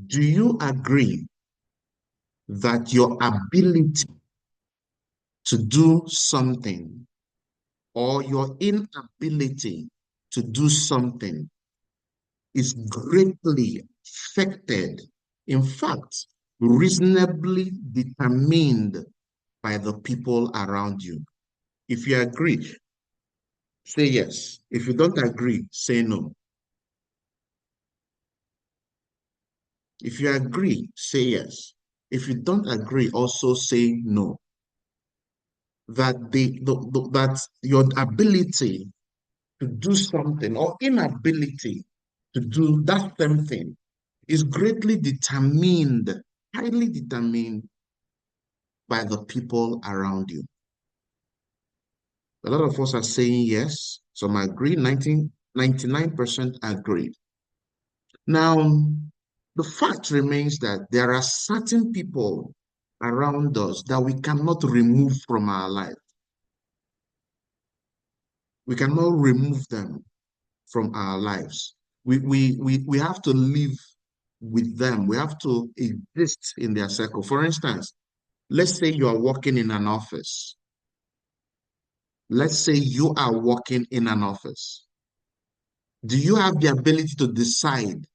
Do you agree that your ability to do something or your inability to do something is greatly affected, in fact, reasonably determined by the people around you? If you agree, say yes. If you don't agree, say no. If you agree, say yes. If you don't agree, also say no. That that your ability to do something or inability to do that same thing is greatly determined, highly determined by the people around you. A lot of us are saying yes. Some agree, 99% agree. Now, the fact remains that there are certain people around us that we cannot remove from our life. We cannot remove them from our lives. We have to live with them. We have to exist in their circle. For instance, let's say you are working in an office. Let's say you are working in an office. Do you have the ability to decide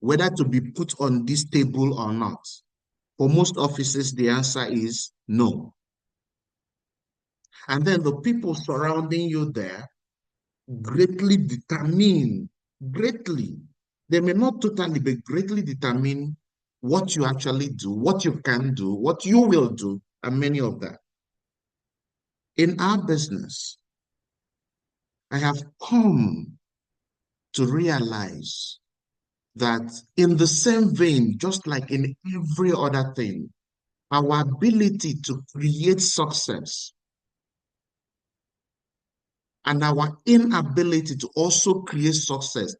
whether to be put on this table or not? For most offices, the answer is no. And then the people surrounding you there greatly determine, greatly, they may not totally, but greatly determine what you actually do, what you can do, what you will do, and many of that. In our business, I have come to realize that in the same vein, just like in every other thing, our ability to create success and our inability to also create success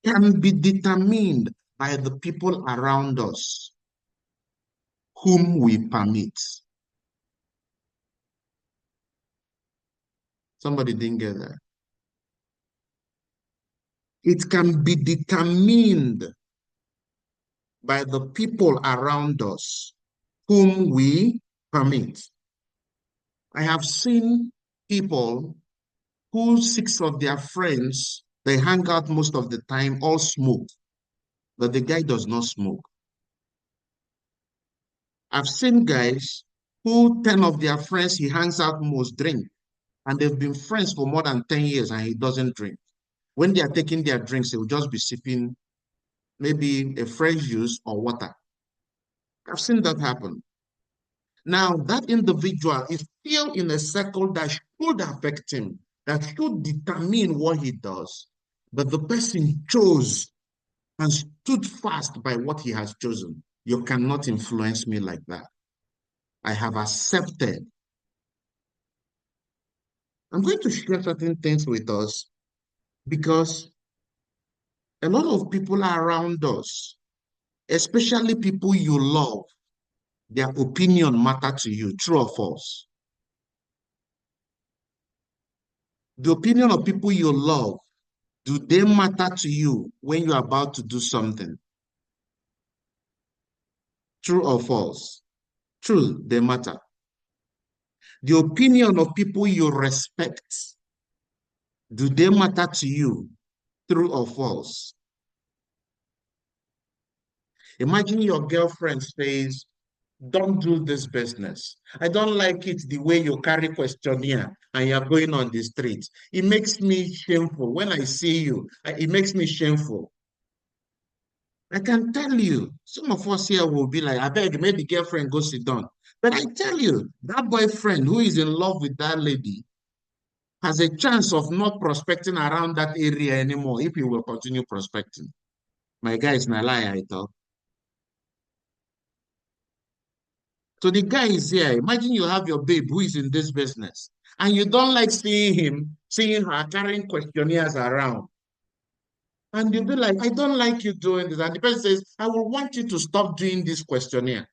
can be determined by the people around us whom we permit. Somebody didn't get that. It can be determined by the people around us whom we permit. I have seen people who, six of their friends, they hang out most of the time, all smoke, but the guy does not smoke. I've seen guys who 10 of their friends he hangs out most drink, and they've been friends for more than 10 years and he doesn't drink. When they are taking their drinks, they will just be sipping maybe a fresh juice or water. I've seen that happen. Now, that individual is still in a circle that should affect him, that should determine what he does. But the person chose and stood fast by what he has chosen. You cannot influence me like that. I have accepted. I'm going to share certain things with us because a lot of people are around us, especially people you love, their opinion matter to you, true or false. The opinion of people you love, do they matter to you when you're about to do something? True or false? True, they matter. The opinion of people you respect, do they matter to you? True or false? Imagine your girlfriend says, don't do this business. I don't like it the way you carry questionnaire and you're going on the street. It makes me shameful. When I see you, it makes me shameful. I can tell you, some of us here will be like, I beg, make the girlfriend go sit down. But I tell you, that boyfriend who is in love with that lady has a chance of not prospecting around that area anymore if he will continue prospecting. My guy is not lie, I thought. So the guy is here. Imagine you have your babe who is in this business and you don't like seeing him, seeing her carrying questionnaires around. And you'll be like, I don't like you doing this. And the person says, I will want you to stop doing this questionnaire.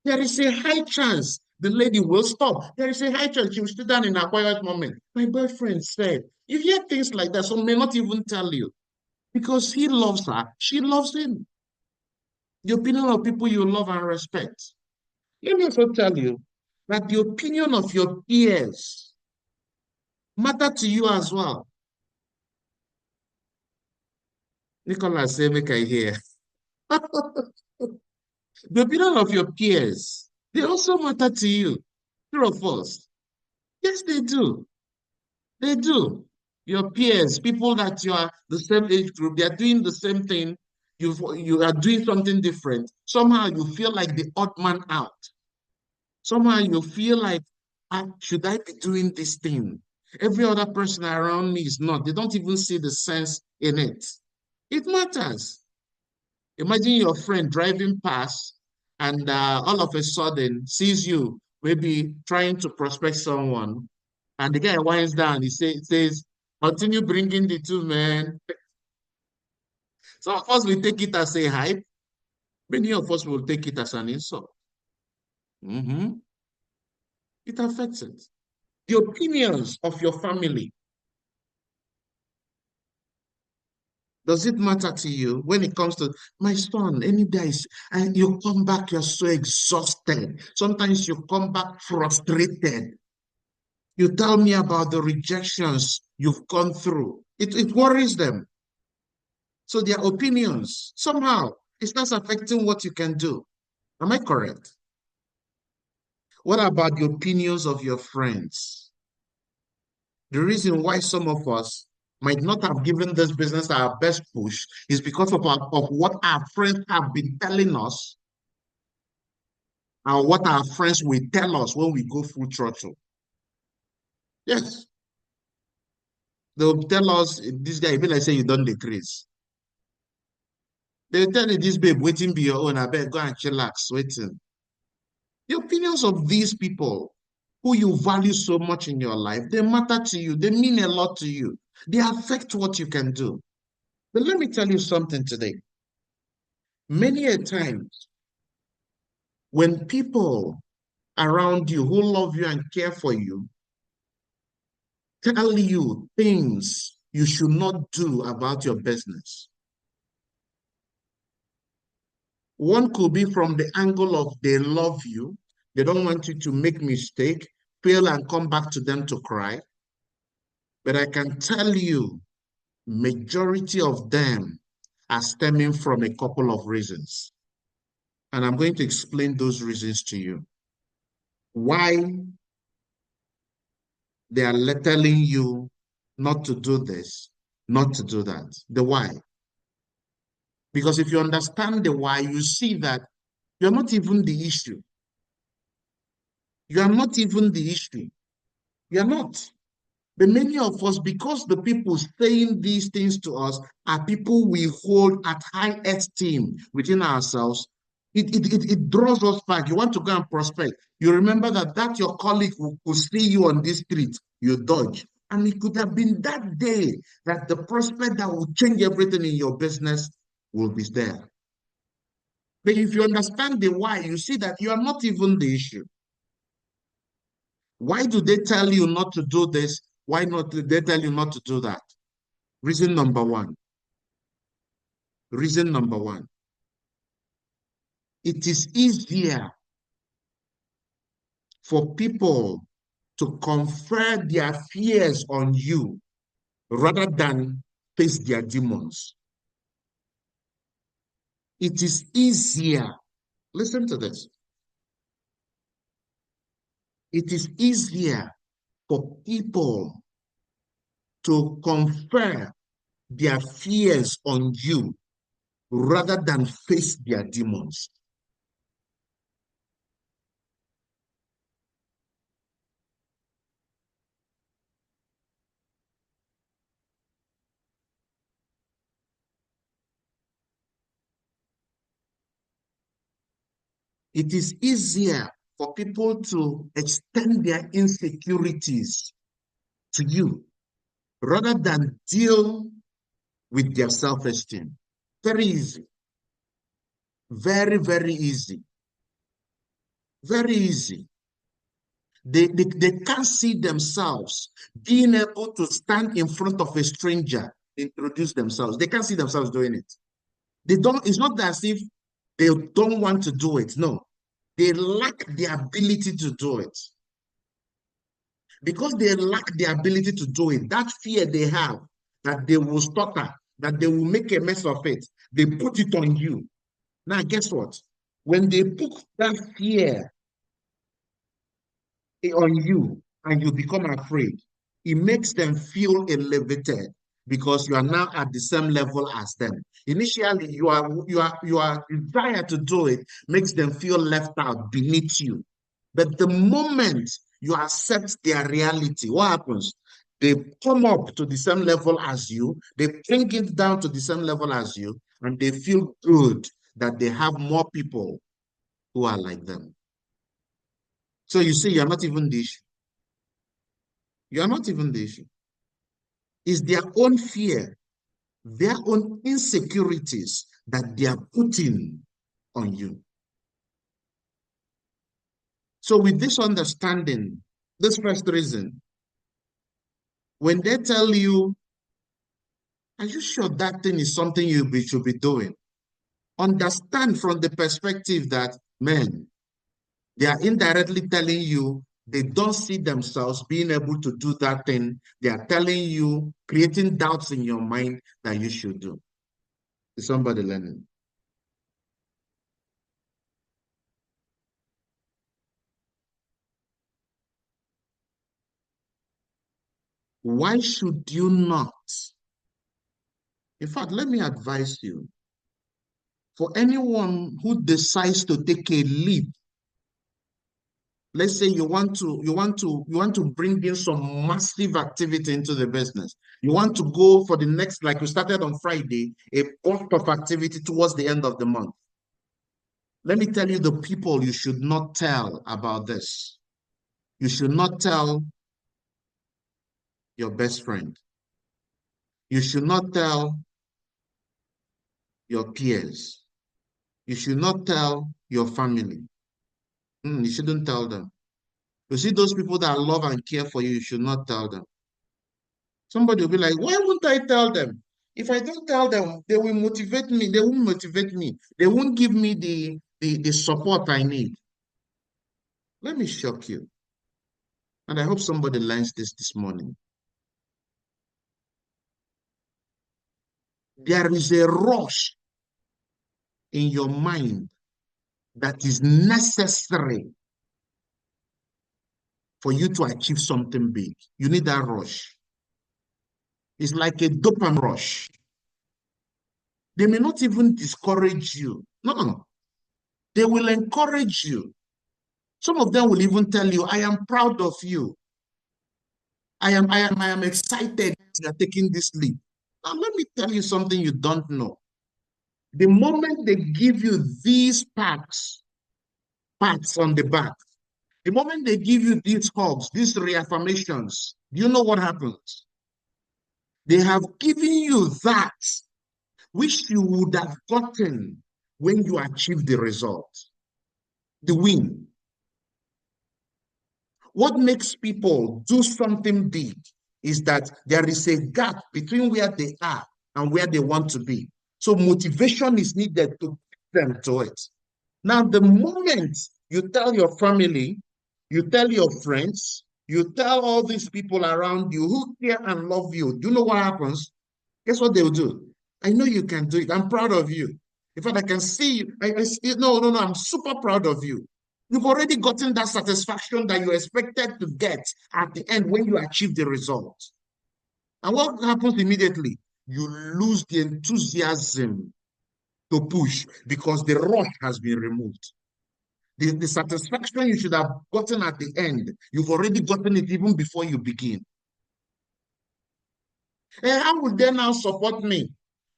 There is a high chance the lady will stop. There is a high chance she will sit down in a quiet moment. My boyfriend said, you hear things like that, some may not even tell you because he loves her, she loves him. The opinion of people you love and respect. Let me also tell you that the opinion of your peers matter to you as well. Nicholas, say, make I hear. The opinion of your peers, they also matter to you. True or false? Yes, they do. They do. Your peers, people that you are the same age group, they are doing the same thing. You are doing something different. Somehow you feel like the odd man out. Somehow you feel like, "Ah, should I be doing this thing? Every other person around me is not. They don't even see the sense in it. It matters. Imagine your friend driving past and all of a sudden sees you maybe trying to prospect someone, and the guy winds down. Says, continue bringing the two, man. Some of us will take it as a hype. Many of us will take it as an insult. Mhm. It affects it. The opinions of your family. Does it matter to you when it comes to my son? Any days, and you come back, you're so exhausted. Sometimes you come back frustrated. You tell me about the rejections you've gone through. It worries them. So their opinions, somehow, it starts affecting what you can do. Am I correct? What about the opinions of your friends? The reason why some of us might not have given this business our best push is because of what our friends have been telling us and what our friends will tell us when we go through throttle. Yes, they'll tell us this guy, even like say you don't decrease. They'll tell you this babe, waiting be your own. I bet go and chillax, waiting. The opinions of these people who you value so much in your life, they matter to you, they mean a lot to you, they affect what you can do. But let me tell you something today. Many a time, when people around you who love you and care for you tell you things you should not do about your business, one could be from the angle of they love you, they don't want you to make mistake, fail and come back to them to cry. But I can tell you, majority of them are stemming from a couple of reasons. And I'm going to explain those reasons to you. Why they are telling you not to do this, not to do that. The why. Because if you understand the why, you see that you're not even the issue. You are not even the issue. You're not. But many of us, because the people saying these things to us are people we hold at high esteem within ourselves, it draws us back. You want to go and prospect. You remember that your colleague who could see you on this street, you dodge. And it could have been that day that the prospect that will change everything in your business will be there. But if you understand the why, you see that you are not even the issue. Why do they tell you not to do this? Why not do they tell you not to do that? Reason number one. Reason number one. It is easier for people to confer their fears on you rather than face their demons. It is easier. Listen to this. It is easier for people to confer their fears on you rather than face their demons. It is easier for people to extend their insecurities to you rather than deal with their self-esteem. Very easy. Very, very easy. Very easy. They can't see themselves being able to stand in front of a stranger, introduce themselves. They can't see themselves doing it. They don't, it's not as if They don't want to do it. No, they lack the ability to do it. Because they lack the ability to do it, that fear they have that they will stutter, that they will make a mess of it, they put it on you. Now, guess what? When they put that fear on you and you become afraid, it makes them feel elevated because you are now at the same level as them. Initially, your desire to do it makes them feel left out beneath you. But the moment you accept their reality, what happens? They come up to the same level as you, they bring it down to the same level as you, and they feel good that they have more people who are like them. So you see, you're not even the issue. You're not even the issue. It's their own fear, their own insecurities that they are putting on you. So, with this understanding, this first reason, when they tell you, are you sure that thing is something should be doing? Understand from the perspective that, man, they are indirectly telling you they don't see themselves being able to do that thing. They are telling you, creating doubts in your mind that you should do. Is somebody learning? Why should you not? In fact, let me advise you, for anyone who decides to take a leap, let's say you want to bring in some massive activity into the business. You want to go for the next, like we started on Friday, a burst of activity towards the end of the month. Let me tell you the people you should not tell about this. You should not tell your best friend. You should not tell your peers. You should not tell your family. You shouldn't tell them. You see those people that love and care for you, you should not tell them. Somebody will be like, why won't I tell them? If I don't tell them, they will motivate me. They won't motivate me. They won't give me the support I need. Let me shock you. And I hope somebody learns this morning. There is a rush in your mind that is necessary for you to achieve something big. You need that rush. It's like a dopamine rush. They may not even discourage you. No, they will encourage you. Some of them will even tell you, I am proud of you. I am excited you are taking this leap. Now, let me tell you something you don't know. The moment they give you these pats on the back, the moment they give you these hugs, these reaffirmations, do you know what happens? They have given you that which you would have gotten when you achieve the result, the win. What makes people do something big is that there is a gap between where they are and where they want to be. So motivation is needed to take them to it. Now, the moment you tell your family, you tell your friends, you tell all these people around you who care and love you, do you know what happens? Guess what they'll do? I know you can do it. I'm proud of you. In fact, I can see you. No. I'm super proud of you. You've already gotten that satisfaction that you expected to get at the end when you achieve the result. And what happens immediately? You lose the enthusiasm to push because the rush has been removed. The satisfaction you should have gotten at the end, you've already gotten it even before you begin. And how would they now support me?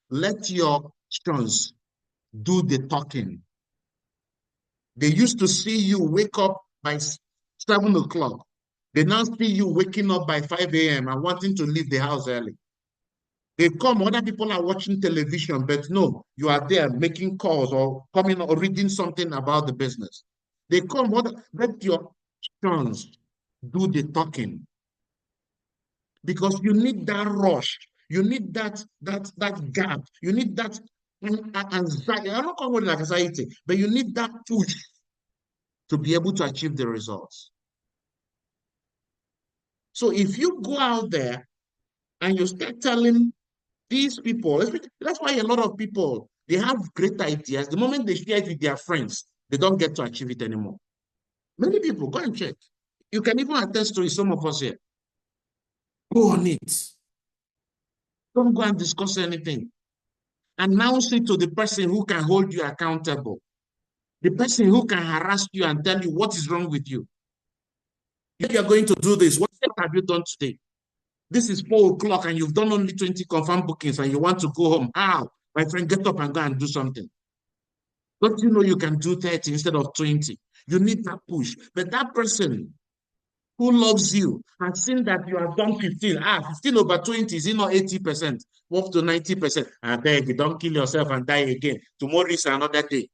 Let your actions do the talking. They used to see you wake up by 7 o'clock. They now see you waking up by 5 a.m. and wanting to leave the house early. They come, other people are watching television, but no, you are there making calls or coming or reading something about the business. They come, let your actions do the talking because you need that rush. You need that gap. You need that Anxiety, I'm not calling it like anxiety, but you need that push to be able to achieve the results. So if you go out there and you start telling these people, that's why a lot of people, they have great ideas. The moment they share it with their friends, they don't get to achieve it anymore. Many people, go and check. You can even attest to it, some of us here. Go on it. Don't go and discuss anything. Announce it to the person who can hold you accountable. The person who can harass you and tell you what is wrong with you. If you're going to do this, what have you done today? This is 4 o'clock and you've done only 20 confirmed bookings and you want to go home. How? My friend, get up and go and do something. Don't you know you can do 30 instead of 20? You need that push. But that person who loves you has seen that you have done 15. 15 over 20 is not 80%, up to 90%. I beg you, don't kill yourself and die again. Tomorrow is another day.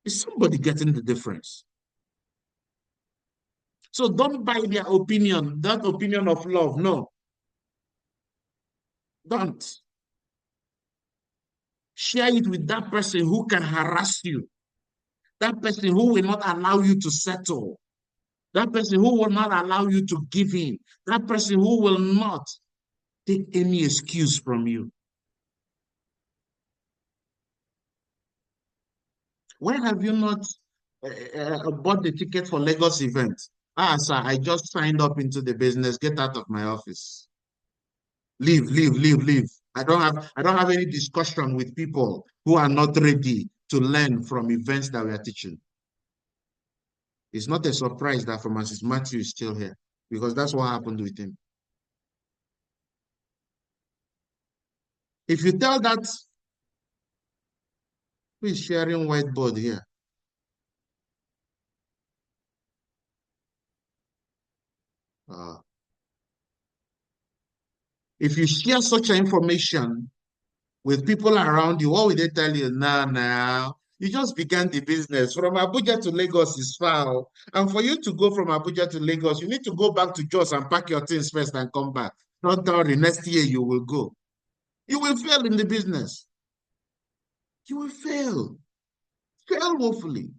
Is somebody getting the difference? So don't buy their opinion, that opinion of love. No, don't. Share it with that person who can harass you, that person who will not allow you to settle, that person who will not allow you to give in, that person who will not take any excuse from you. Why have you not bought the ticket for Lagos event? Sir, I just signed up into the business. Get out of my office. Leave, leave, leave, leave. I don't have any discussion with people who are not ready to learn from events that we are teaching. It's not a surprise that Francis Matthew is still here because that's what happened with him. If you tell that, who is sharing whiteboard here? Uh, if you share such information with people around you, what will they tell you? Now, you just began the business. From Abuja to Lagos is far. Oh. And for you to go from Abuja to Lagos, you need to go back to Jos and pack your things first and come back. Don't worry, next year you will go. You will fail in the business. You will fail. Fail woefully.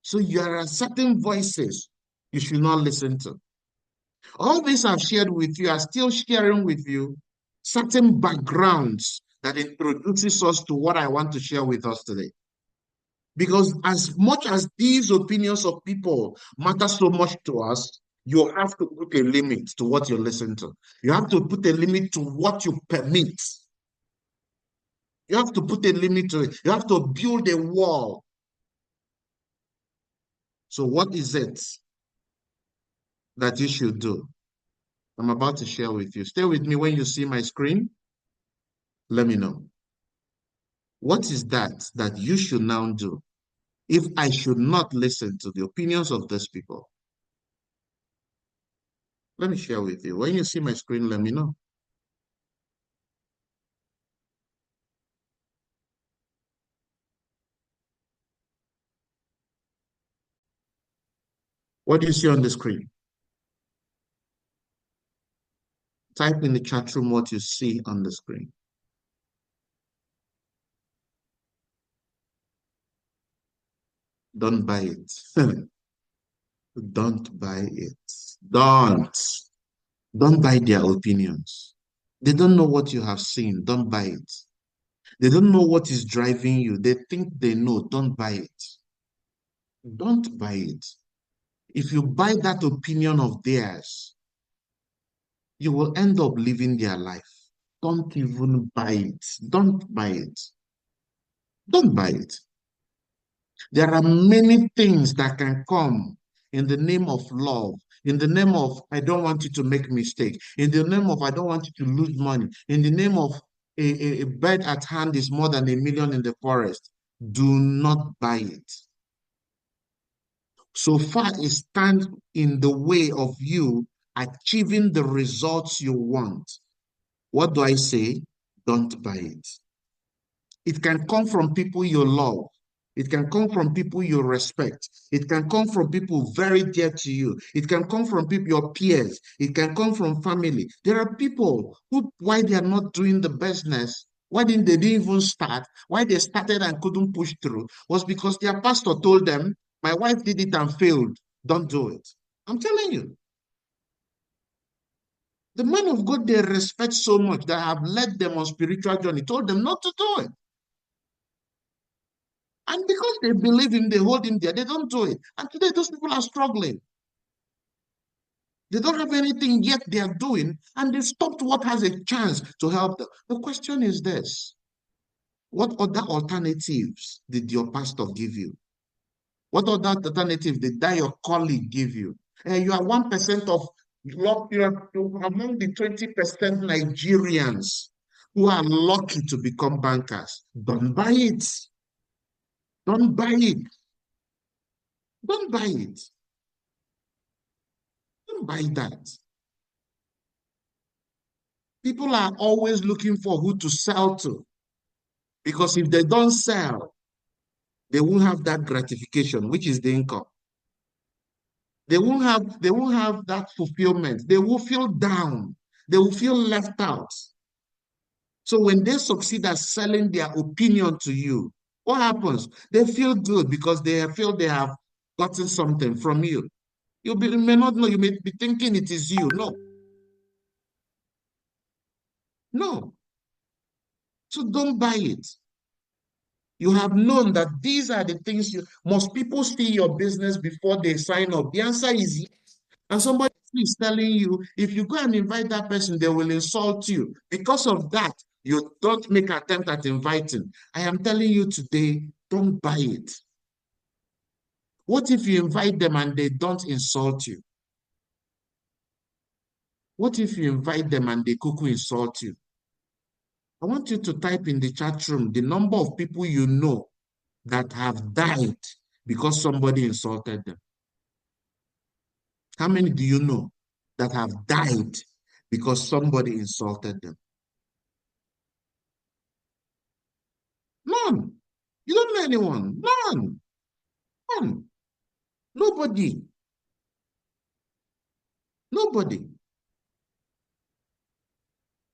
So there are certain voices you should not listen to. All this I've shared with you, are still sharing with you certain backgrounds that introduces us to what I want to share with us today. Because as much as these opinions of people matter so much to us, you have to put a limit to what you listen to. You have to put a limit to what you permit. You have to put a limit to it. You have to build a wall. So what is it that you should do? I'm about to share with you. Stay with me. When you see my screen, let me know. What is that you should now do if I should not listen to the opinions of these people? Let me share with you. When you see my screen, let me know. What do you see on the screen? Type in the chat room what you see on the screen. Don't buy it. Don't buy it. Don't. Don't buy their opinions. They don't know what you have seen. Don't buy it. They don't know what is driving you. They think they know. Don't buy it. Don't buy it. If you buy that opinion of theirs, you will end up living their life. Don't even buy it. Don't buy it. Don't buy it. There are many things that can come in the name of love, in the name of I don't want you to make mistake, in the name of I don't want you to lose money, in the name of a bird at hand is more than a million in the forest. Do not buy it. So far it stands in the way of you achieving the results you want. What do I say? Don't buy it. It can come from people you love. It can come from people you respect. It can come from people very dear to you. It can come from people, your peers. It can come from family. There are people who, why they are not doing the business, why didn't even start, why they started and couldn't push through, was because their pastor told them, my wife did it and failed. Don't do it. I'm telling you. The men of God they respect so much that have led them on spiritual journey, told them not to do it. And because they believe him, they hold him there, they don't do it. And today, those people are struggling. They don't have anything yet they are doing, and they stopped what has a chance to help them. The question is this: what other alternatives did your pastor give you? What other alternative did that your colleague give you? And you are 1% of you are among the 20% Nigerians who are lucky to become bankers. Don't buy it. Don't buy it. Don't buy it. Don't buy that. People are always looking for who to sell to because if they don't sell, they won't have that gratification, which is the income. They won't have that fulfillment. They will feel down. They will feel left out. So when they succeed at selling their opinion to you, what happens? They feel good because they feel they have gotten something from you. You may not know, you may be thinking it is you. No, no. So don't buy it. You have known that these are the things you most people see your business before they sign up. The answer is yes. And somebody is telling you, if you go and invite that person, they will insult you. Because of that, you don't make attempt at inviting. I am telling you today, don't buy it. What if you invite them and they don't insult you? What if you invite them and they cuckoo insult you? I want you to type in the chat room the number of people you know that have died because somebody insulted them. How many do you know that have died because somebody insulted them? None. You don't know anyone. None. None. Nobody. Nobody.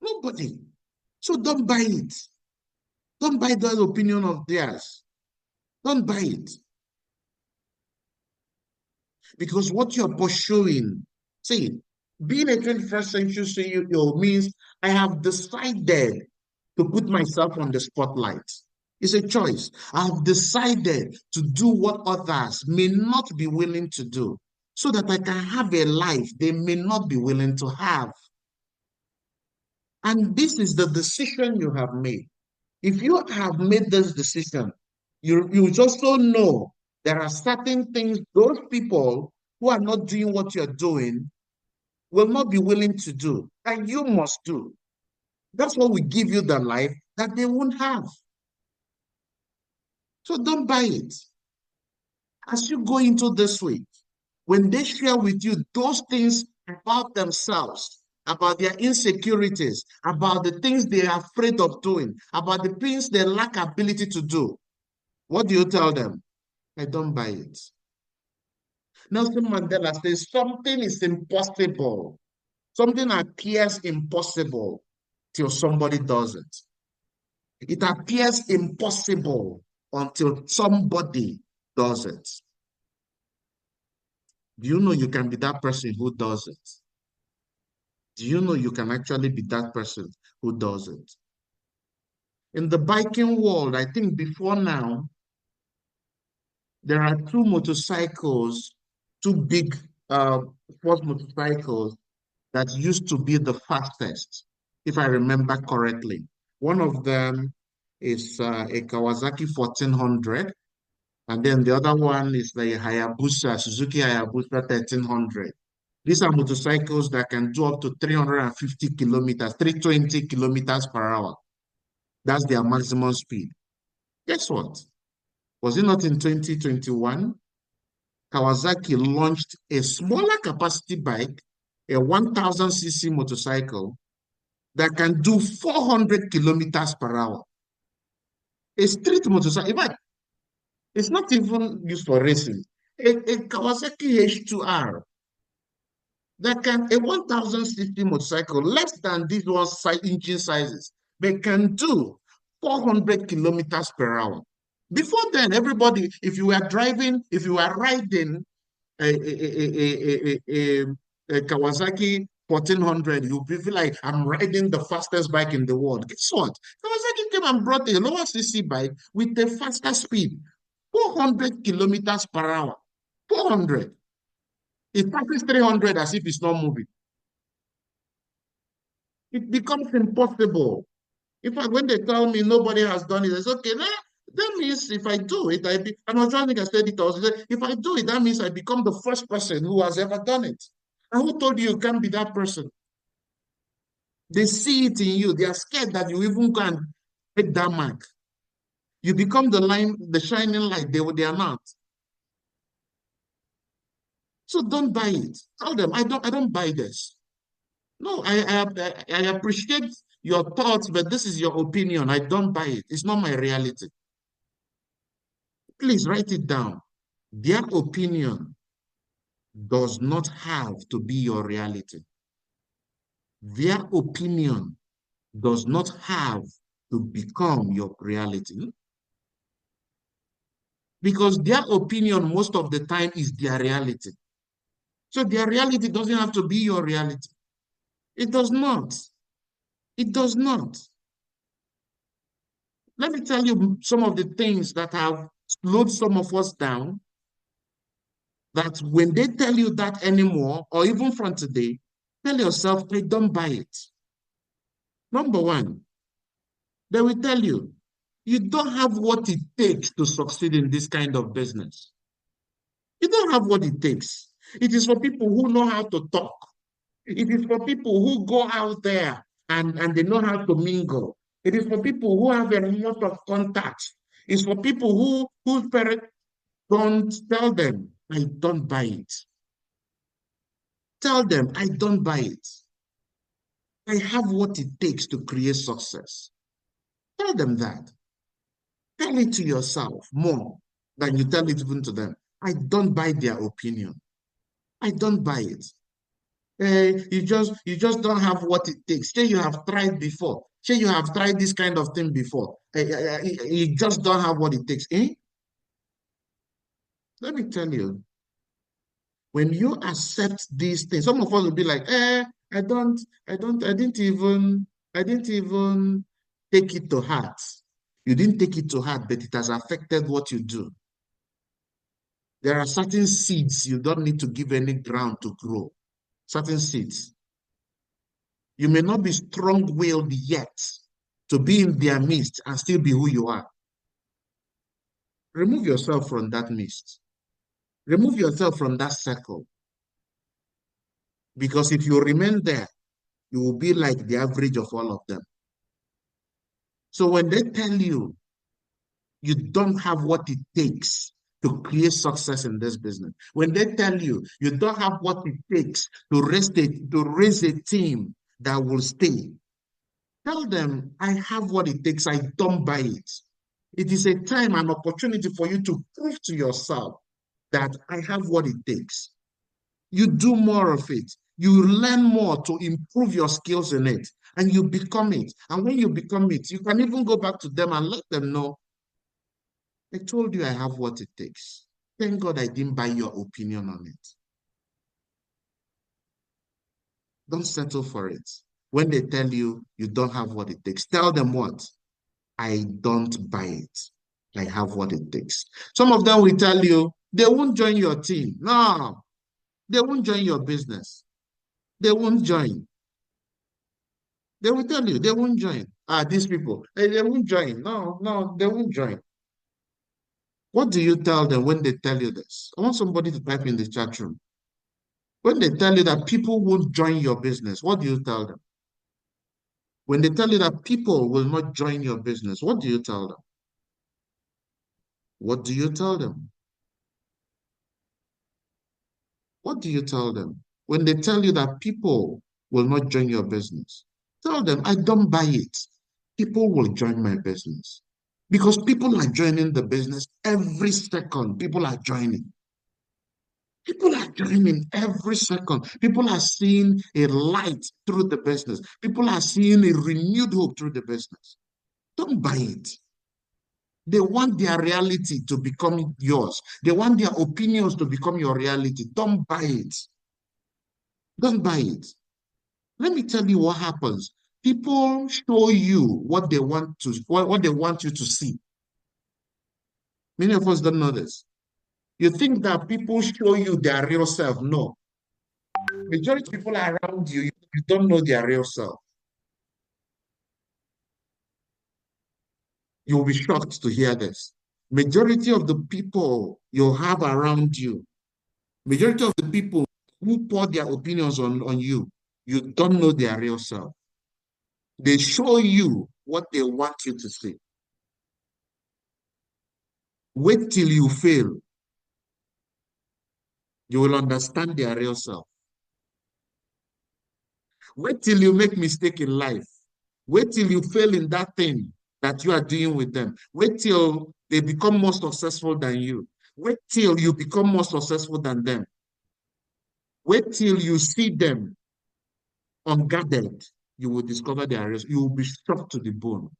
Nobody. So don't buy it. Don't buy that opinion of theirs. Don't buy it. Because what you're pursuing, see, being a 21st century CEO means I have decided to put myself on the spotlight. It's a choice. I've decided to do what others may not be willing to do so that I can have a life they may not be willing to have. And this is the decision you have made. If you have made this decision, you just don't know there are certain things those people who are not doing what you're doing will not be willing to do, and you must do. That's what will give you the life that they won't have. So don't buy it. As you go into this week, when they share with you those things about themselves, about their insecurities, about the things they are afraid of doing, about the things they lack ability to do, what do you tell them? I don't buy it. Nelson Mandela says something is impossible. Something appears impossible till somebody does it. It appears impossible until somebody does it. Do you know you can be that person who does it? Do you know you can actually be that person who does it? In the biking world, I think before now, there are two motorcycles, two big sports motorcycles that used to be the fastest, if I remember correctly. One of them is a Kawasaki 1400, and then the other one is the Hayabusa, Suzuki Hayabusa 1300. These are motorcycles that can do up to 350 kilometers, 320 kilometers per hour. That's their maximum speed. Guess what? Was it not in 2021? Kawasaki launched a smaller capacity bike, a 1000cc motorcycle that can do 400 kilometers per hour. A street motorcycle, in fact, It's not even used for racing. A Kawasaki H2R that can, a 1000cc motorcycle, less than these one side engine sizes, they can do 400 kilometers per hour. Before then, everybody, if you were driving, if you were riding a Kawasaki 1400, you'll be feel like I'm riding the fastest bike in the world. Guess what? Kawasaki came and brought a lower CC bike with a faster speed, 400 kilometers per hour. 400. It passes 300 as if it's not moving. It becomes impossible. In fact, when they tell me nobody has done it, it's okay. Nah, that means if I do it, and I was trying to said it also. If I do it, that means I become the first person who has ever done it. And who told you you can't be that person? They see it in you. They are scared that you even can take that mark. You become the line, the shining light. They are not. So don't buy it. Tell them I don't buy this. No, I appreciate your thoughts, but this is your opinion. I don't buy it. It's not my reality. Please write it down. Their opinion does not have to be your reality. Their opinion does not have to become your reality. Because their opinion most of the time is their reality. So their reality doesn't have to be your reality. It does not. It does not. Let me tell you some of the things that have slowed some of us down, that when they tell you that anymore, or even from today, tell yourself, I don't buy it. Number one, they will tell you, you don't have what it takes to succeed in this kind of business. You don't have what it takes. It is for people who know how to talk. It is for people who go out there and they know how to mingle. It is for people who have a lot of contacts. It's for people whose parents don't. Tell them, I don't buy it. Tell them, I don't buy it. I have what it takes to create success. Tell them that. Tell it to yourself more than you tell it even to them. I don't buy their opinion. I don't buy it. You just don't have what it takes. Say you have tried before. Say you have tried this kind of thing before. You just don't have what it takes. Eh? Let me tell you, when you accept these things, some of us will be like, I didn't even take it to heart. You didn't take it to heart, but it has affected what you do. There are certain seeds you don't need to give any ground to grow. Certain seeds. You may not be strong-willed yet to be in their midst and still be who you are. Remove yourself from that midst. Remove yourself from that circle. Because if you remain there, you will be like the average of all of them. So when they tell you you don't have what it takes to create success in this business, when they tell you you don't have what it takes to raise a team that will stay, tell them, I have what it takes. I don't buy it. It is a time, an opportunity for you to prove to yourself that I have what it takes. You do more of it. You learn more to improve your skills in it, and you become it. And when you become it, you can even go back to them and let them know, I told you I have what it takes. Thank God I didn't buy your opinion on it. Don't settle for it. When they tell you you don't have what it takes, tell them what? I don't buy it. I have what it takes. Some of them will tell you they won't join your team. No, they won't join your business. They won't join. They will tell you they won't join. These people, they won't join. No, no, they won't join. What do you tell them when they tell you this? I want somebody to type in the chat room. When they tell you that people won't join your business, what do you tell them? When they tell you that people will not join your business, what do you tell them? What do you tell them? What do you tell them? When they tell you that people will not join your business, tell them, I don't buy it. People will join my business. because people are joining the business every second. People are joining. People are joining every second. People are seeing a light through the business. People are seeing a renewed hope through the business. Don't buy it. They want their reality to become yours. They want their opinions to become your reality. Don't buy it. Don't buy it. Let me tell you what happens. People show you what they want you to see. Many of us don't know this. You think that people show you their real self. No. Majority of people around you, you don't know their real self. You'll be shocked to hear this. Majority of the people you have around you, majority of the people who pour their opinions on you, you don't know their real self. They show you what they want you to see. Wait till you fail. You will understand their real self. Wait till you make mistake in life. Wait till you fail in that thing that you are doing with them. Wait till they become more successful than you. Wait till you become more successful than them. Wait till you see them unguarded. You will discover their real. You will be shocked to the bone.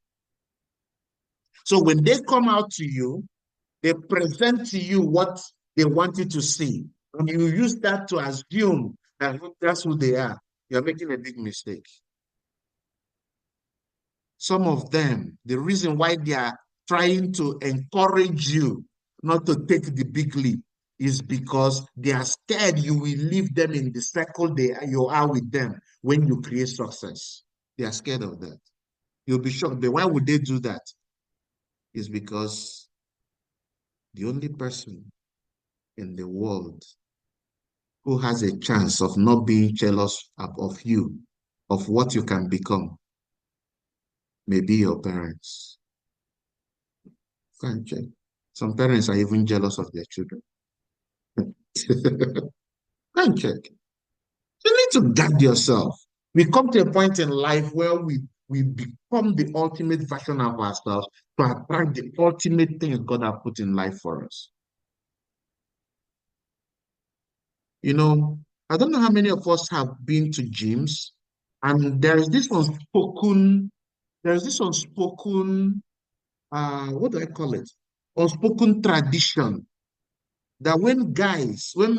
So when they come out to you, they present to you what they want you to see. And you use that to assume that that's who they are. You're making a big mistake. Some of them, the reason why they are trying to encourage you not to take the big leap is because they are scared you will leave them in the circle you are with them when you create success. They are scared of that. You'll be shocked. But why would they do that? Is because the only person in the world who has a chance of not being jealous of you, of what you can become, may be your parents. Can't check. Some parents are even jealous of their children. Can't check. You need to guard yourself. We come to a point in life where we become the ultimate version of ourselves to attract the ultimate things God has put in life for us. You know, I don't know how many of us have been to gyms, and there's this unspoken, what do I call it? Unspoken tradition that when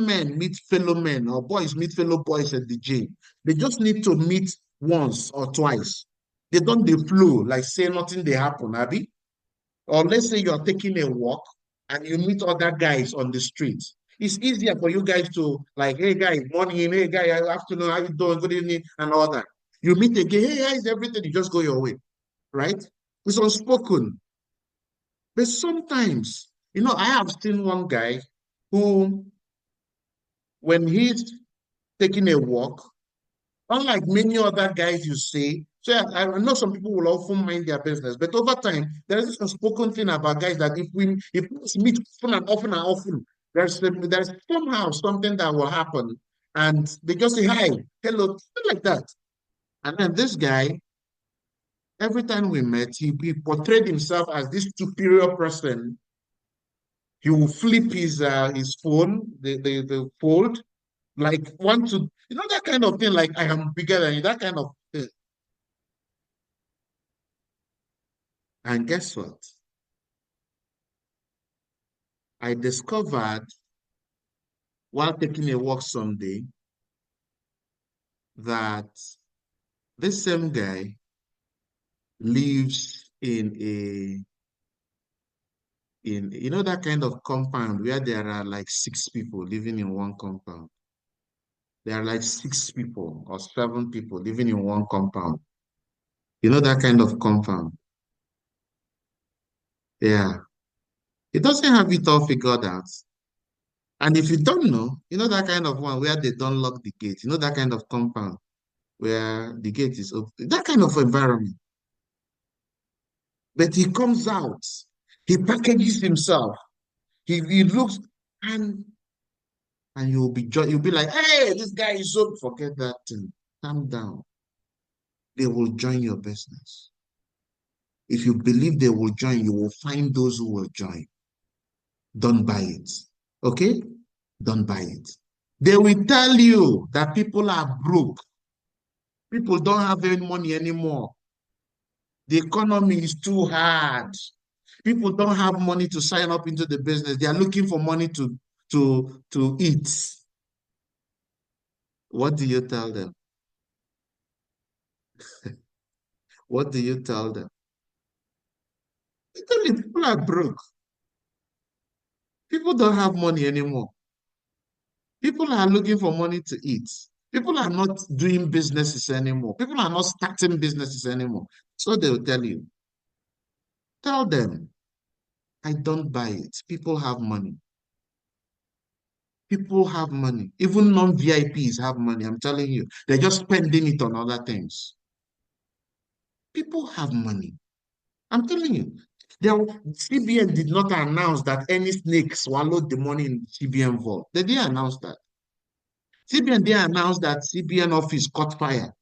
men meet fellow men or boys meet fellow boys at the gym, they just need to meet once or twice. They don't they flow like say nothing they happen, Abby. Or let's say you're taking a walk and you meet other guys on the street. It's easier for you guys to like, hey guy, morning, hey guy, afternoon, how you doing? Good evening, and all that. You meet again, hey, how is everything? You just go your way, right? It's unspoken. But sometimes, I have seen one guy who, when he's taking a walk, unlike many other guys you see, so I know some people will often mind their business, but over time, there's this unspoken thing about guys that if we meet often and often, there's somehow something that will happen, and they just say hi, hello, something like that. And then this guy, every time we met, he portrayed himself as this superior person. He will flip his phone, the fold, like want to, that kind of thing, like I am bigger than you, that kind of thing. And guess what? I discovered while taking a walk someday that this same guy lives in that kind of compound where there are like six people living in one compound. There are like six people or seven people living in one compound. You know that kind of compound. Yeah. It doesn't have it all figured out. And if you don't know, that kind of one where they don't lock the gate, that kind of compound where the gate is open, that kind of environment. But he comes out, he packages himself, he looks, and you'll be like, hey, this guy is so, forget that thing. Calm down. They will join your business. If you believe they will join, you will find those who will join. Don't buy it. Okay? Don't buy it. They will tell you that people are broke. People don't have any money anymore. The economy is too hard. People don't have money to sign up into the business. They are looking for money to eat. What do you tell them? What do you tell them? You tell them people are broke. People don't have money anymore. People are looking for money to eat. People are not doing businesses anymore. People are not starting businesses anymore. So they'll tell you. Tell them, I don't buy it. People have money. People have money. Even non-VIPs have money. I'm telling you. They're just spending it on other things. People have money. I'm telling you. CBN did not announce that any snake swallowed the money in CBN vault. They didn't announce that. CBN didn't announce that CBN office caught fire.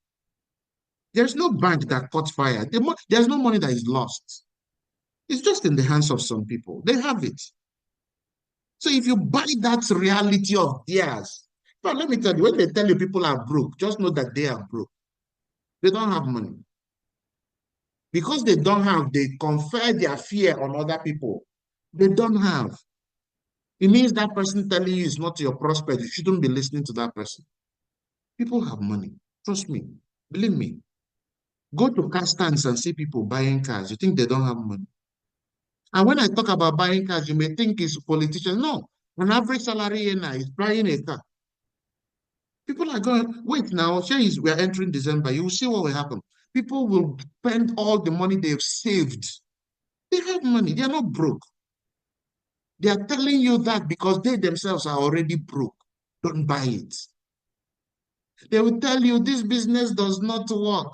There's no bank that caught fire. There's no money that is lost. It's just in the hands of some people. They have it. So if you buy that reality of theirs, but let me tell you, when they tell you people are broke, just know that they are broke. They don't have money. Because they don't have, they confer their fear on other people. They don't have. It means that person telling you is not your prospect. You shouldn't be listening to that person. People have money. Trust me. Believe me. Go to car stands and see people buying cars. You think they don't have money? And when I talk about buying cars, you may think it's politicians. No. An average salary earner is buying a car. People are going, wait now, we are entering December. You will see what will happen. People will spend all the money they've saved. They have money. They are not broke. They are telling you that because they themselves are already broke. Don't buy it. They will tell you this business does not work.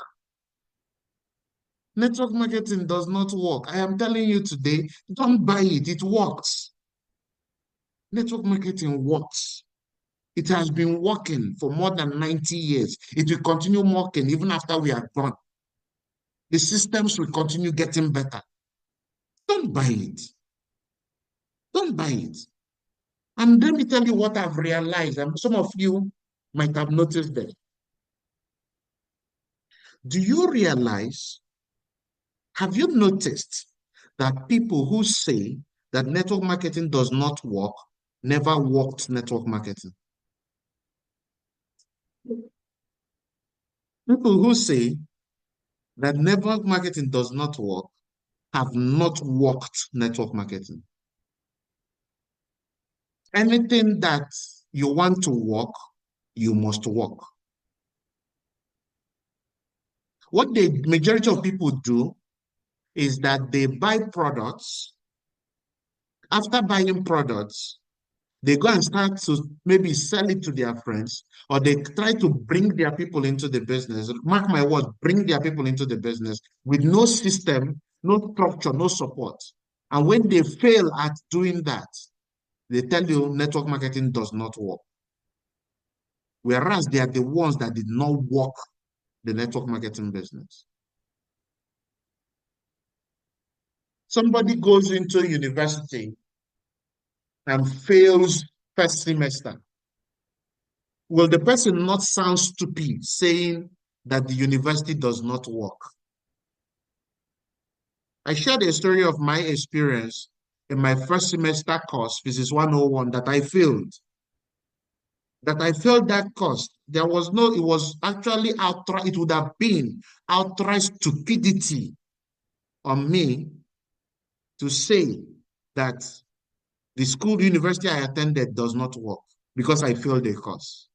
Network marketing does not work. I am telling you today, don't buy it. It works. Network marketing works. It has been working for more than 90 years. It will continue working even after we are gone. The systems will continue getting better. Don't buy it. Don't buy it. And let me tell you what I've realized, and some of you might have noticed that. Do you realize, have you noticed that people who say that network marketing does not work never worked network marketing? People who say that network marketing does not work have not worked network marketing. Anything that you want to work, you must work. What the majority of people do is that they buy products. After buying products, they go and start to maybe sell it to their friends, or they try to bring their people into the business. Mark my word, bring their people into the business with no system, no structure, no support. And when they fail at doing that, they tell you network marketing does not work. Whereas they are the ones that did not work the network marketing business. Somebody goes into university and fails first semester. Will the person not sound stupid saying that the university does not work? I shared a story of my experience in my first semester course, Physics 101, that I failed. That I failed that course. There was no, it was actually outright, it would have been outright stupidity on me to say that the school university I attended does not work because I failed the course.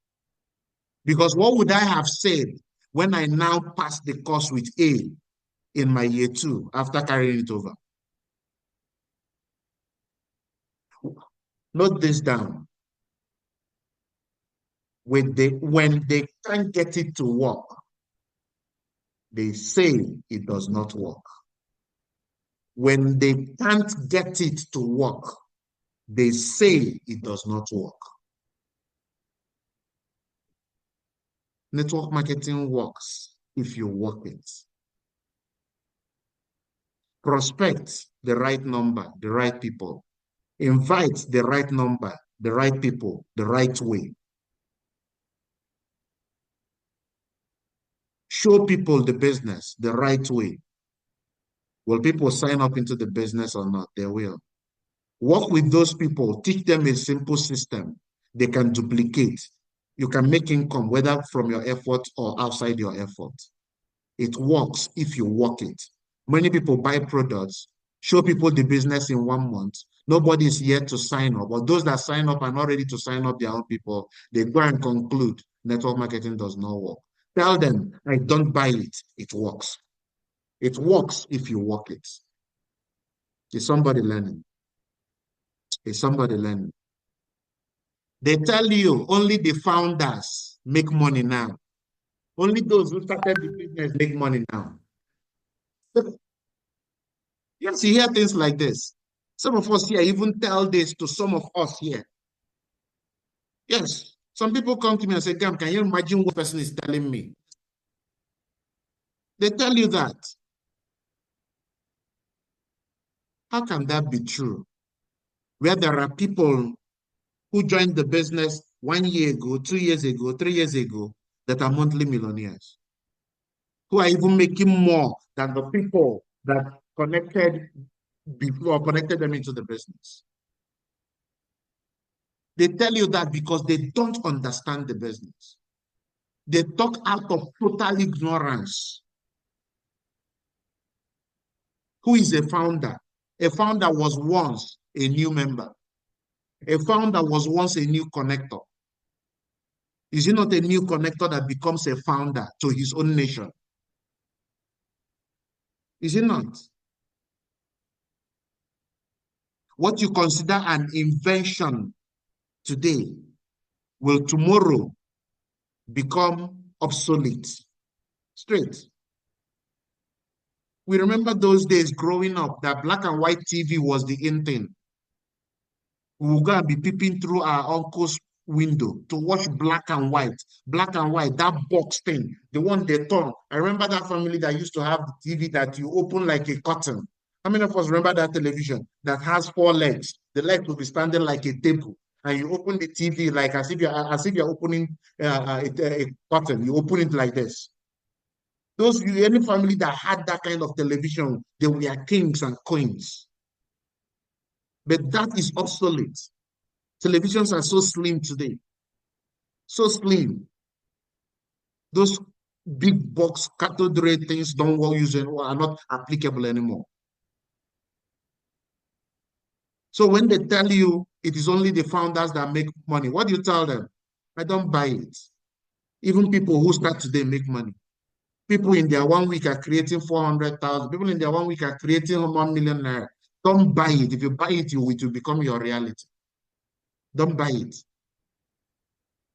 Because what would I have said when I now passed the course with A in my year two after carrying it over? Note this down. When they can't get it to work, they say it does not work. When they can't get it to work, they say it does not work. Network marketing works if you work it. Prospect the right number, the right people. Invite the right number, the right people, the right way. Show people the business the right way. Will people sign up into the business or not? They will. Work with those people, teach them a simple system they can duplicate. You can make income whether from your effort or outside your effort. It works if you work it. Many people buy products, show people the business in 1 month. Nobody is yet to sign up. But those that sign up are not ready to sign up their own people. They go and conclude network marketing does not work. Tell them, I don't buy it. It works. It works if you work it. Is somebody learning? Is somebody learning? They tell you only the founders make money now. Only those who started the business make money now. Yes, you hear things like this. Some of us here even tell this to some of us here. Yes, some people come to me and say, Gam, can you imagine what person is telling me? They tell you that. How can that be true? Where there are people who joined the business 1 year ago, 2 years ago, 3 years ago, that are monthly millionaires, who are even making more than the people that connected before, connected them into the business. They tell you that because they don't understand the business. They talk out of total ignorance. Who is a founder? A founder was once a new member. A founder was once a new connector. Is he not a new connector that becomes a founder to his own nation? Is he not? What you consider an invention today will tomorrow become obsolete. Straight. We remember those days growing up that black and white TV was the in thing. We will go and be peeping through our uncle's window to watch black and white, that box thing, the one they turn. I remember that family that used to have the TV that you open like a curtain. How many of us remember that television that has 4 legs? The leg will be standing like a table, and you open the TV like as if you're opening a curtain. You open it like this. Any family that had that kind of television, they were kings and queens. But that is obsolete. Televisions are so slim today. So slim. Those big box cathode ray things don't work using or are not applicable anymore. So when they tell you it is only the founders that make money, what do you tell them? I don't buy it. Even people who start today make money. People in their 1 week are creating 400,000. People in their 1 week are creating 1 million naira. Don't buy it. If you buy it, it will become your reality. Don't buy it.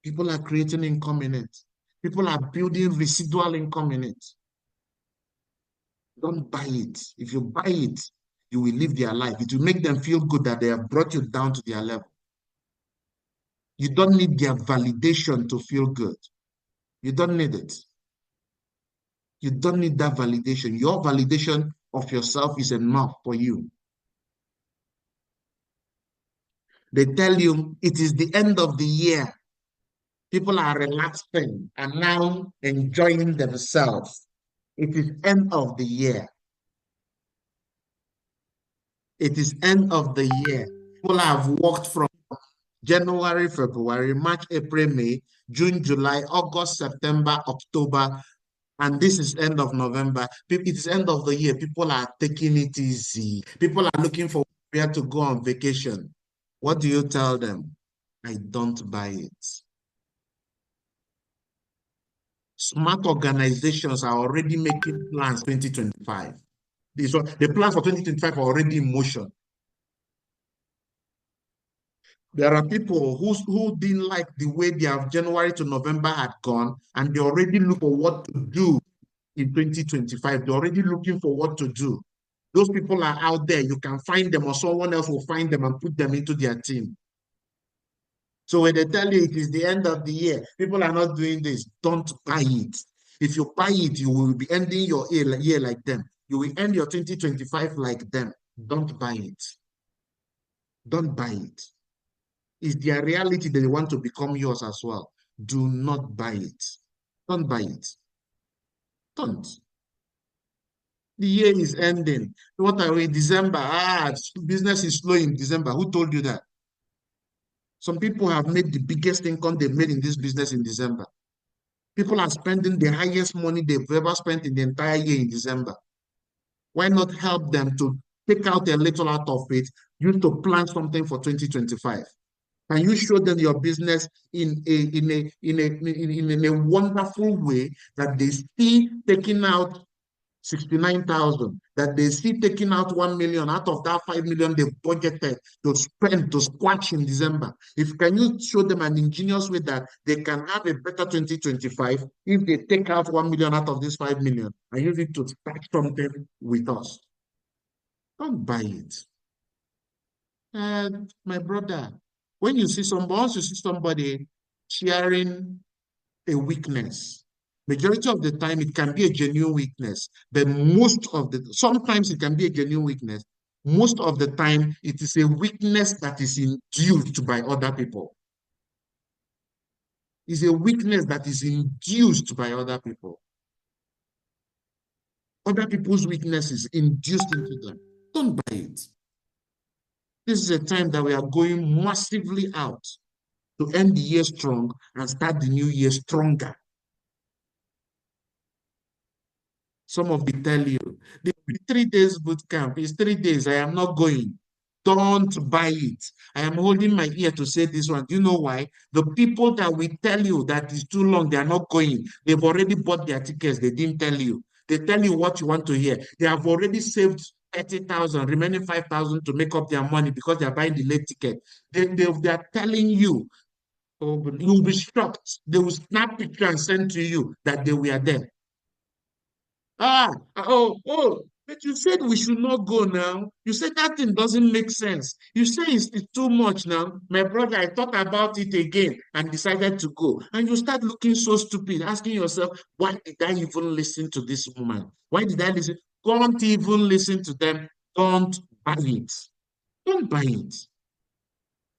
People are creating income in it. People are building residual income in it. Don't buy it. If you buy it, you will live their life. It will make them feel good that they have brought you down to their level. You don't need their validation to feel good. You don't need it. You don't need that validation. Your validation of yourself is enough for you. They tell you it is the end of the year. People are relaxing and now enjoying themselves. It is end of the year. It is end of the year. People have worked from January, February, March, April, May, June, July, August, September, October, and this is end of November. It is end of the year. People are taking it easy. People are looking for where to go on vacation. What do you tell them? I don't buy it. Smart organizations are already making plans 2025. The plans for 2025 are already in motion. There are people who didn't like the way their January to November had gone, and they already look for what to do in 2025. They're already looking for what to do. Those people are out there. You can find them, or someone else will find them and put them into their team. So when they tell you it is the end of the year, people are not doing this. Don't buy it. If you buy it, you will be ending your year like them. You will end your 2025 like them. Don't buy it. Don't buy it. It's their reality that they want to become yours as well. Do not buy it. Don't buy it. Don't. The year is ending. What are we? December. Business is slow in December. Who told you that? Some people have made the biggest income they've made in this business in December. People are spending the highest money they've ever spent in the entire year in December. Why not help them to take out a little out of it, use to plan something for 2025? Can you show them your business in a wonderful way that they see taking out 69,000, that they see taking out 1 million out of that 5 million they budgeted to spend to squash in December? If can you show them an ingenious way that they can have a better 2025 if they take out 1 million out of this 5 million and use it to start something with us? Don't buy it. And my brother, once you see somebody sharing a weakness, majority of the time it can be a genuine weakness, but sometimes it can be a genuine weakness. Most of the time, it is a weakness that is induced by other people. It's a weakness that is induced by other people. Other people's weaknesses induced into them. Don't buy it. This is a time that we are going massively out to end the year strong and start the new year stronger. Some of you tell you, the 3 days boot camp is 3 days. I am not going. Don't buy it. I am holding my ear to say this one. Do you know why? The people that will tell you that is too long, they are not going. They've already bought their tickets. They didn't tell you. They tell you what you want to hear. They have already saved 30,000, remaining 5,000 to make up their money because they are buying the late ticket. They are telling you, oh, you'll be shocked. They will snap picture and send to you that they were there. Oh, but you said we should not go now. You said that thing doesn't make sense. You say it's too much now. My brother, I thought about it again and decided to go. And you start looking so stupid, asking yourself, why did I even listen to this woman? Why did I listen? Don't even listen to them. Don't buy it. Don't buy it.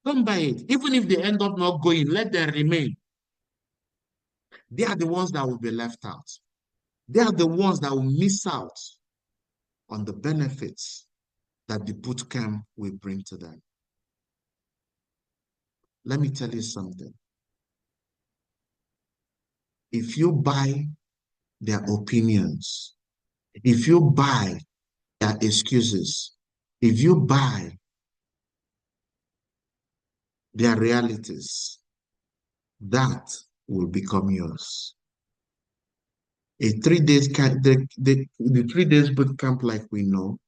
Don't buy it. Even if they end up not going, let them remain. They are the ones that will be left out. They are the ones that will miss out on the benefits that the boot camp will bring to them. Let me tell you something. If you buy their opinions, if you buy their excuses, if you buy their realities, that will become yours. A 3 days the 3 days boot camp, like we know,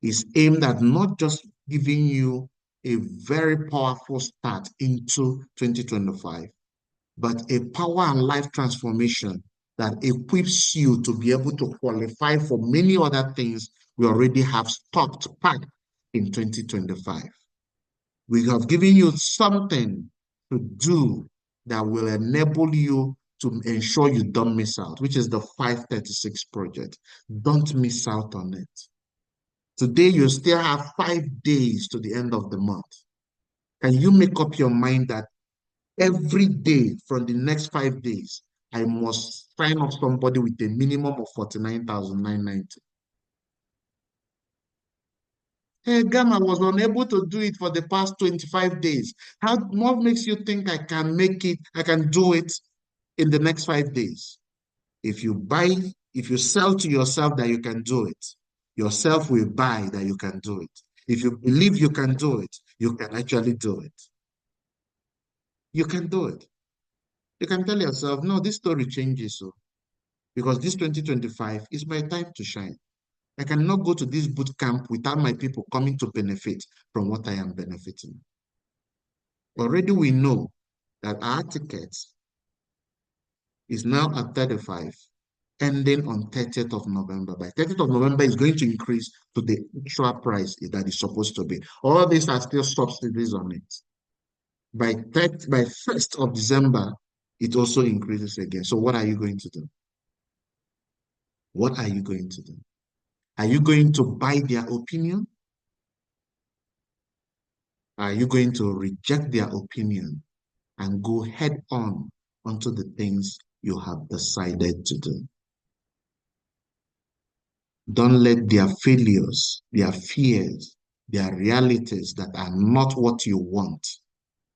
is aimed at not just giving you a very powerful start into 2025, but a power and life transformation that equips you to be able to qualify for many other things we already have stocked packed in 2025. We have given you something to do that will enable you to ensure you don't miss out, which is the 536 project. Don't miss out on it. Today, you still have 5 days to the end of the month. Can you make up your mind that every day from the next 5 days, I must sign up somebody with a minimum of 49,990? Hey, Gamma was unable to do it for the past 25 days. What makes you think I can make it, I can do it in the next 5 days? If you sell to yourself that you can do it, yourself will buy that you can do it. If you believe you can do it, you can actually do it. You can do it. You can tell yourself, no, this story changes so because this 2025 is my time to shine. I cannot go to this boot camp without my people coming to benefit from what I am benefiting. Already we know that our tickets is now at 35, ending on 30th of November. By 30th of November, it's going to increase to the actual price that is supposed to be. All these are still subsidies on it. By 1st of December, it also increases again. So what are you going to do? What are you going to do? Are you going to buy their opinion? Are you going to reject their opinion and go head on onto the things you have decided to do? Don't let their failures, their fears, their realities that are not what you want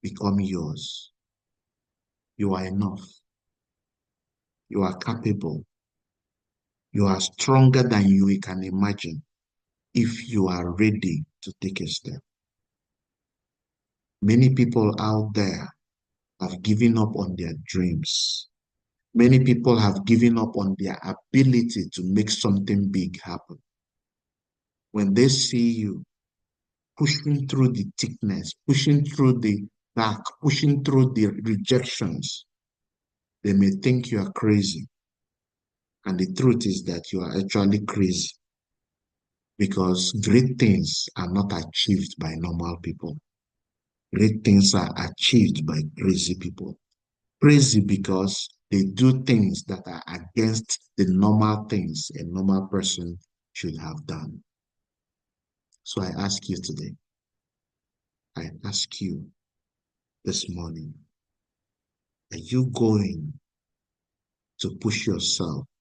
become yours. You are enough. You are capable. You are stronger than you can imagine if you are ready to take a step. Many people out there have given up on their dreams. Many people have given up on their ability to make something big happen. When they see you pushing through the thickness, pushing through the dark, pushing through the rejections, they may think you are crazy. And the truth is that you are actually crazy because great things are not achieved by normal people. Great things are achieved by crazy people. Crazy because they do things that are against the normal things a normal person should have done. So I ask you today, I ask you this morning, are you going to push yourself